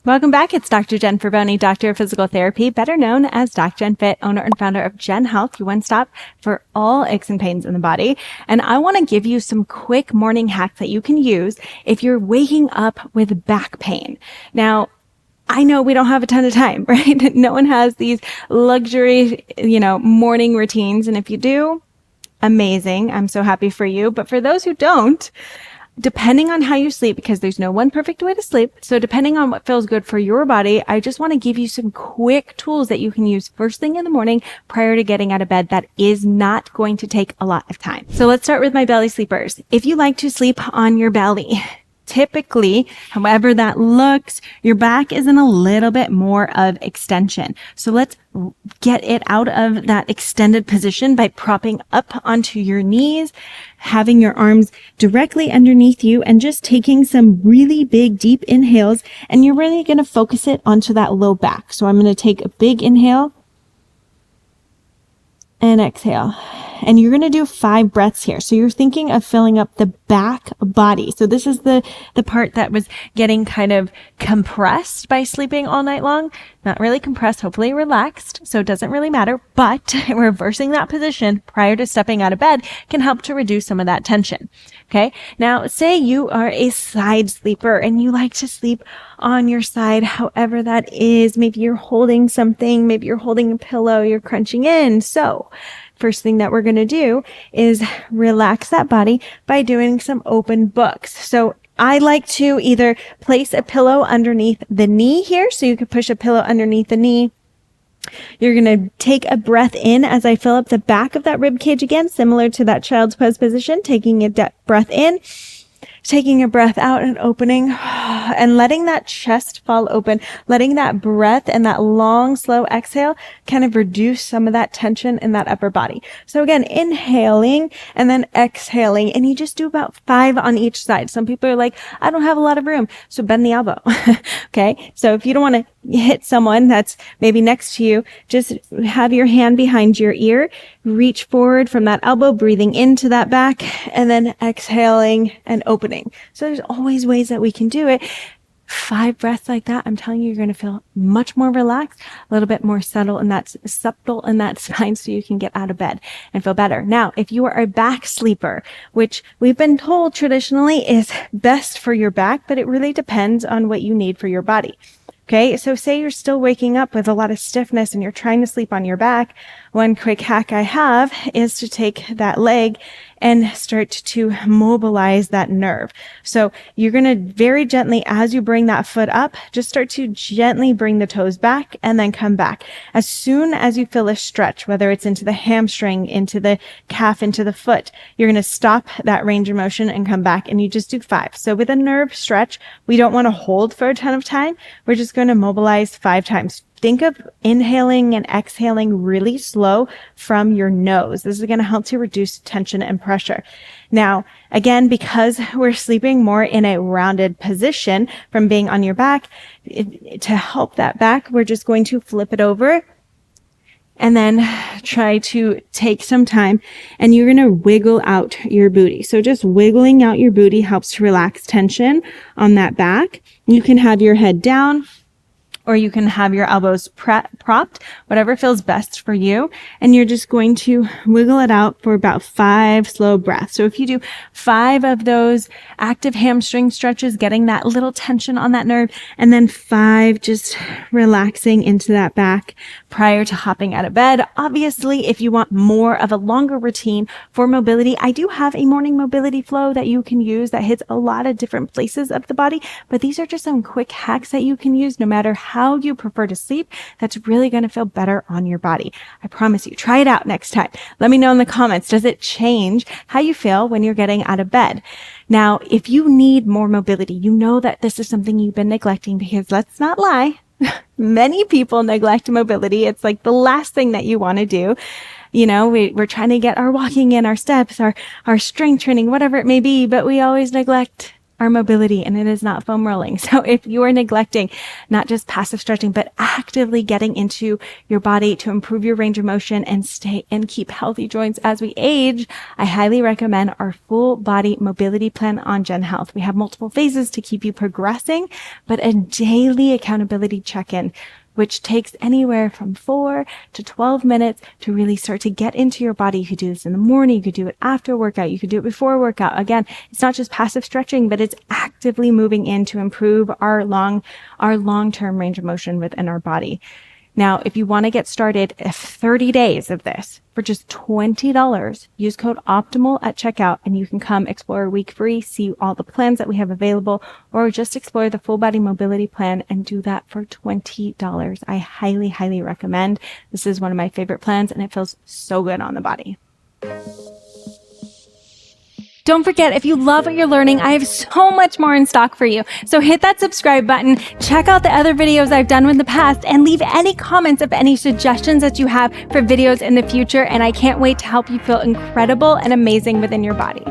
Welcome back. It's Dr. Jen Ferboni, Doctor of Physical Therapy, better known as Dr. Jen Fit, owner and founder of Jen Health, your one-stop for all aches and pains in the body. And I want to give you some quick morning hacks that you can use if you're waking up with back pain. Now, I know we don't have a ton of time, right? No one has these luxury, morning routines. And if you do, amazing. I'm so happy for you. But for those who don't, depending on how you sleep, because there's no one perfect way to sleep, so depending on what feels good for your body, I just want to give you some quick tools that you can use first thing in the morning prior to getting out of bed that is not going to take a lot of time. So let's start with my belly sleepers. If you like to sleep on your belly, typically, however that looks, your back is in a little bit more of extension. So let's get it out of that extended position by propping up onto your knees, having your arms directly underneath you, and just taking some really big, deep inhales. And you're really going to focus it onto that low back. So I'm going to take a big inhale and exhale. And you're going to do 5 breaths here. So you're thinking of filling up the back body. So this is the part that was getting kind of compressed by sleeping all night long. Not really compressed, hopefully relaxed. So it doesn't really matter, but reversing that position prior to stepping out of bed can help to reduce some of that tension. Okay. Now say you are a side sleeper and you like to sleep on your side, however that is. Maybe you're holding something, maybe you're holding a pillow, you're crunching in. So first thing that we're going to do is relax that body by doing some open books. So I like to either place a pillow underneath the knee here. So you could push a pillow underneath the knee. You're going to take a breath in as I fill up the back of that rib cage again, similar to that child's pose position, taking a breath in, taking a breath out and opening and letting that chest fall open, letting that breath and that long, slow exhale kind of reduce some of that tension in that upper body. So again, inhaling and then exhaling, and you just do about 5 on each side. Some people are like, I don't have a lot of room, so bend the elbow. Okay. So if you don't want to hit someone that's maybe next to you, just have your hand behind your ear, reach forward from that elbow, breathing into that back, and then exhaling and opening. So there's always ways that we can do it. 5 breaths like that, I'm telling you, you're going to feel much more relaxed, a little bit more subtle in that spine, so you can get out of bed and feel better. Now, if you are a back sleeper, which we've been told traditionally is best for your back, but it really depends on what you need for your body. Okay, so say you're still waking up with a lot of stiffness and you're trying to sleep on your back. One quick hack I have is to take that leg and start to mobilize that nerve. So you're going to very gently, as you bring that foot up, just start to gently bring the toes back and then come back. As soon as you feel a stretch, whether it's into the hamstring, into the calf, into the foot, you're going to stop that range of motion and come back, and you just do 5. So with a nerve stretch, we don't want to hold for a ton of time. We're just going to mobilize 5 times. Think of inhaling and exhaling really slow from your nose. This is going to help to reduce tension and pressure. Now, again, because we're sleeping more in a rounded position from being on your back, to help that back, we're just going to flip it over and then try to take some time, and you're going to wiggle out your booty. So just wiggling out your booty helps to relax tension on that back. You can have your head down, or you can have your elbows propped, whatever feels best for you. And you're just going to wiggle it out for about 5 slow breaths. So if you do 5 of those active hamstring stretches, getting that little tension on that nerve, and then 5 just relaxing into that back prior to hopping out of bed. Obviously, if you want more of a longer routine for mobility, I do have a morning mobility flow that you can use that hits a lot of different places of the body. But these are just some quick hacks that you can use no matter how you prefer to sleep. That's really going to feel better on your body. I promise you. Try it out next time. Let me know in the comments. Does it change how you feel when you're getting out of bed? Now, if you need more mobility, you know that this is something you've been neglecting, because let's not lie. Many people neglect mobility. It's like the last thing that you want to do. You know, we're trying to get our walking in, our steps, our strength training, whatever it may be, but we always neglect our mobility, and it is not foam rolling. So if you are neglecting not just passive stretching, but actively getting into your body to improve your range of motion and stay and keep healthy joints as we age, I highly recommend our full body mobility plan on Gen Health. We have multiple phases to keep you progressing, but a daily accountability check-in, which takes anywhere from 4 to 12 minutes to really start to get into your body. You could do this in the morning. You could do it after workout. You could do it before workout. Again, it's not just passive stretching, but it's actively moving in to improve our long-term range of motion within our body. Now, if you want to get started, 30 days of this for just $20, use code OPTIMAL at checkout and you can come explore a week free, see all the plans that we have available, or just explore the full body mobility plan and do that for $20. I highly, highly recommend. This is one of my favorite plans and it feels so good on the body. Don't forget, if you love what you're learning, I have so much more in stock for you. So hit that subscribe button, check out the other videos I've done in the past, and leave any comments of any suggestions that you have for videos in the future. And I can't wait to help you feel incredible and amazing within your body.